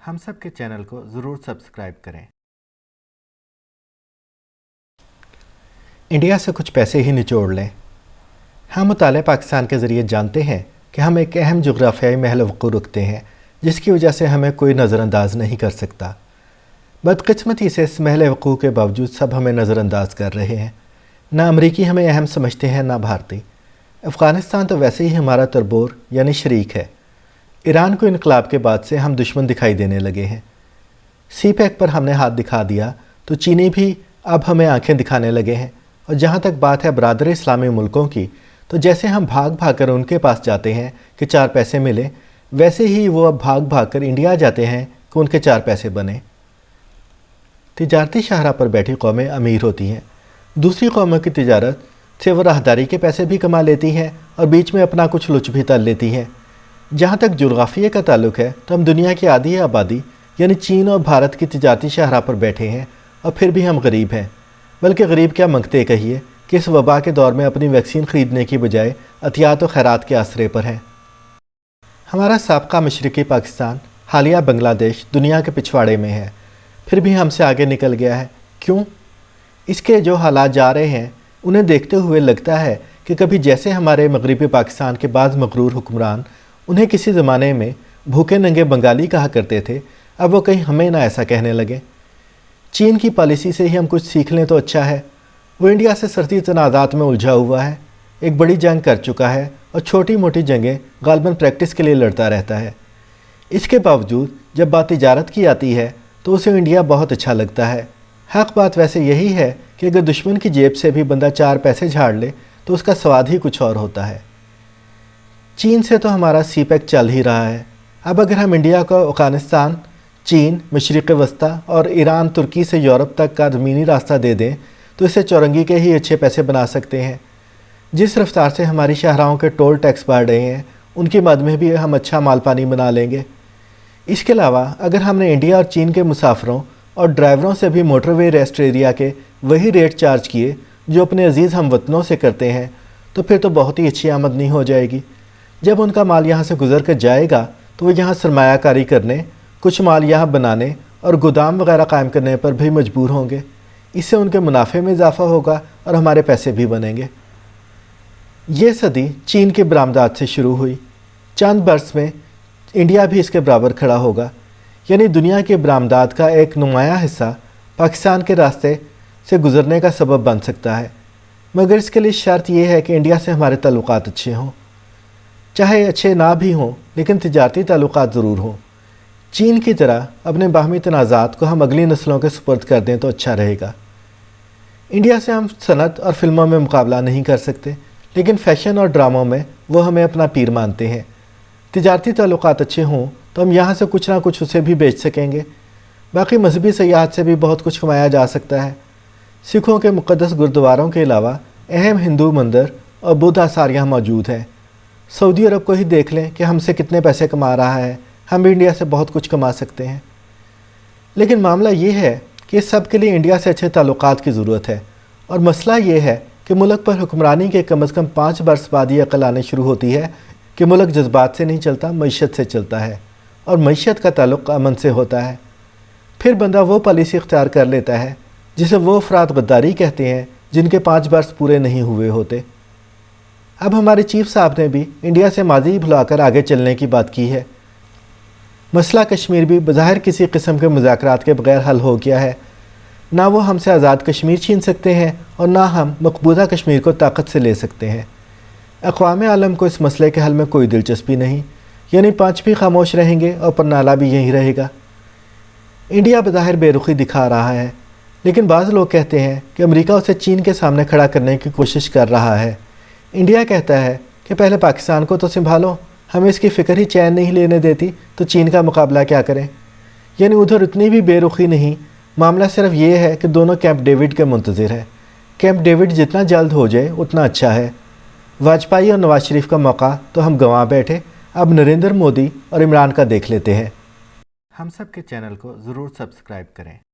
ہم سب کے چینل کو ضرور سبسکرائب کریں۔ انڈیا سے کچھ پیسے ہی نچوڑ لیں۔ ہم مطالعہ پاکستان کے ذریعے جانتے ہیں کہ ہم ایک اہم جغرافیائی محل وقوع رکھتے ہیں جس کی وجہ سے ہمیں کوئی نظر انداز نہیں کر سکتا۔ بدقسمتی سے اس محل وقوع کے باوجود سب ہمیں نظر انداز کر رہے ہیں۔ نہ امریکی ہمیں اہم سمجھتے ہیں، نہ بھارتی۔ افغانستان تو ویسے ہی ہمارا تربور یعنی شریک ہے۔ ایران کو انقلاب کے بعد سے ہم دشمن دکھائی دینے لگے ہیں۔ سی پیک پر ہم نے ہاتھ دکھا دیا تو چینی بھی اب ہمیں آنکھیں دکھانے لگے ہیں، اور جہاں تک بات ہے برادر اسلامی ملکوں کی، تو جیسے ہم بھاگ بھاگ کر ان کے پاس جاتے ہیں کہ 4 پیسے ملے، ویسے ہی وہ اب بھاگ بھاگ کر انڈیا جاتے ہیں کہ ان کے 4 پیسے بنے۔ تجارتی شاہراہ پر بیٹھی قومیں امیر ہوتی ہیں، دوسری قوموں کی تجارت سے وہ راہداری کے پیسے بھی کما لیتی ہیں اور بیچ میں اپنا کچھ لچ بھی تل لیتی ہیں۔ جہاں تک جغرافیے کا تعلق ہے تو ہم دنیا کی آدھی آبادی یعنی چین اور بھارت کی تجارتی شاہراہ پر بیٹھے ہیں، اور پھر بھی ہم غریب ہیں۔ بلکہ غریب کیا منگتے کہیے کہ اس وبا کے دور میں اپنی ویکسین خریدنے کی بجائے عطیات و خیرات کے آسرے پر ہیں۔ ہمارا سابقہ مشرقی پاکستان، حالیہ بنگلہ دیش دنیا کے پچھواڑے میں ہے، پھر بھی ہم سے آگے نکل گیا ہے۔ کیوں؟ اس کے جو حالات جا رہے ہیں انہیں دیکھتے ہوئے لگتا ہے کہ کبھی جیسے ہمارے مغربی پاکستان کے بعض مغرور حکمران انہیں کسی زمانے میں بھوکے ننگے بنگالی کہا کرتے تھے، اب وہ کہیں ہمیں نہ ایسا کہنے لگے۔ چین کی پالیسی سے ہی ہم کچھ سیکھ لیں تو اچھا ہے۔ وہ انڈیا سے سرتی تنازعات میں الجھا ہوا ہے، ایک بڑی جنگ کر چکا ہے اور چھوٹی موٹی جنگیں غالباً پریکٹس کے لیے لڑتا رہتا ہے۔ اس کے باوجود جب بات تجارت کی آتی ہے تو اسے انڈیا بہت اچھا لگتا ہے۔ حق بات ویسے یہی ہے کہ اگر دشمن کی جیب سے بھی بندہ 4 پیسے جھاڑ لے تو اس کا سواد ہی کچھ اور ہوتا ہے۔ چین سے تو ہمارا سی پیک چل ہی رہا ہے، اب اگر ہم انڈیا کو افغانستان، چین، مشرق وسطیٰ اور ایران، ترکی سے یورپ تک کا زمینی راستہ دے دیں تو اسے چورنگی کے ہی اچھے پیسے بنا سکتے ہیں۔ جس رفتار سے ہماری شاہراہوں کے ٹول ٹیکس بڑھ رہے ہیں ان کی مد میں بھی ہم اچھا مال پانی بنا لیں گے۔ اس کے علاوہ اگر ہم نے انڈیا اور چین کے مسافروں اور ڈرائیوروں سے بھی موٹر وے ریسٹ ایریا کے وہی ریٹ چارج کیے جو اپنے عزیز ہم وطنوں سے کرتے ہیں تو پھر تو بہت ہی اچھی آمدنی ہو جائے گی۔ جب ان کا مال یہاں سے گزر کر جائے گا تو وہ یہاں سرمایہ کاری کرنے، کچھ مال یہاں بنانے اور گودام وغیرہ قائم کرنے پر بھی مجبور ہوں گے۔ اس سے ان کے منافع میں اضافہ ہوگا اور ہمارے پیسے بھی بنیں گے۔ یہ صدی چین کے برآمدات سے شروع ہوئی، چند برس میں انڈیا بھی اس کے برابر کھڑا ہوگا، یعنی دنیا کے برآمدات کا ایک نمایاں حصہ پاکستان کے راستے سے گزرنے کا سبب بن سکتا ہے، مگر اس کے لیے شرط یہ ہے کہ انڈیا سے ہمارے تعلقات اچھے ہوں۔ چاہے اچھے نہ بھی ہوں لیکن تجارتی تعلقات ضرور ہوں۔ چین کی طرح اپنے باہمی تنازعات کو ہم اگلی نسلوں کے سپرد کر دیں تو اچھا رہے گا۔ انڈیا سے ہم صنعت اور فلموں میں مقابلہ نہیں کر سکتے، لیکن فیشن اور ڈراموں میں وہ ہمیں اپنا پیر مانتے ہیں۔ تجارتی تعلقات اچھے ہوں تو ہم یہاں سے کچھ نہ کچھ اسے بھی بیچ سکیں گے۔ باقی مذہبی سیاحت سے بھی بہت کچھ کمایا جا سکتا ہے۔ سکھوں کے مقدس گردواروں کے علاوہ اہم ہندو مندر اور بدھ آثار یہاں موجود ہیں۔ سعودی عرب کو ہی دیکھ لیں کہ ہم سے کتنے پیسے کما رہا ہے، ہم بھی انڈیا سے بہت کچھ کما سکتے ہیں۔ لیکن معاملہ یہ ہے کہ اس سب کے لیے انڈیا سے اچھے تعلقات کی ضرورت ہے، اور مسئلہ یہ ہے کہ ملک پر حکمرانی کے کم از کم 5 برس بعد یہ عقل آنے شروع ہوتی ہے کہ ملک جذبات سے نہیں چلتا، معیشت سے چلتا ہے، اور معیشت کا تعلق امن سے ہوتا ہے۔ پھر بندہ وہ پالیسی اختیار کر لیتا ہے جسے وہ افراد غداری کہتے ہیں جن کے 5 برس پورے نہیں ہوئے ہوتے۔ اب ہمارے چیف صاحب نے بھی انڈیا سے ماضی بھلا کر آگے چلنے کی بات کی ہے۔ مسئلہ کشمیر بھی بظاہر کسی قسم کے مذاکرات کے بغیر حل ہو گیا ہے۔ نہ وہ ہم سے آزاد کشمیر چھین سکتے ہیں اور نہ ہم مقبوضہ کشمیر کو طاقت سے لے سکتے ہیں۔ اقوام عالم کو اس مسئلے کے حل میں کوئی دلچسپی نہیں، یعنی 5 بھی خاموش رہیں گے اور پرنالہ بھی یہیں رہے گا۔ انڈیا بظاہر بے رخی دکھا رہا ہے، لیکن بعض لوگ کہتے ہیں کہ امریکہ اسے چین کے سامنے کھڑا کرنے کی کوشش کر رہا ہے۔ انڈیا کہتا ہے کہ پہلے پاکستان کو تو سنبھالو، ہمیں اس کی فکر ہی چین نہیں لینے دیتی تو چین کا مقابلہ کیا کریں۔ یعنی ادھر اتنی بھی بے رخی نہیں، معاملہ صرف یہ ہے کہ دونوں کیمپ ڈیوڈ کے منتظر ہیں۔ کیمپ ڈیوڈ جتنا جلد ہو جائے اتنا اچھا ہے۔ واجپئی اور نواز شریف کا موقع تو ہم گنوا بیٹھے، اب نریندر مودی اور عمران کا دیکھ لیتے ہیں۔ ہم سب کے چینل کو ضرور سبسکرائب کریں۔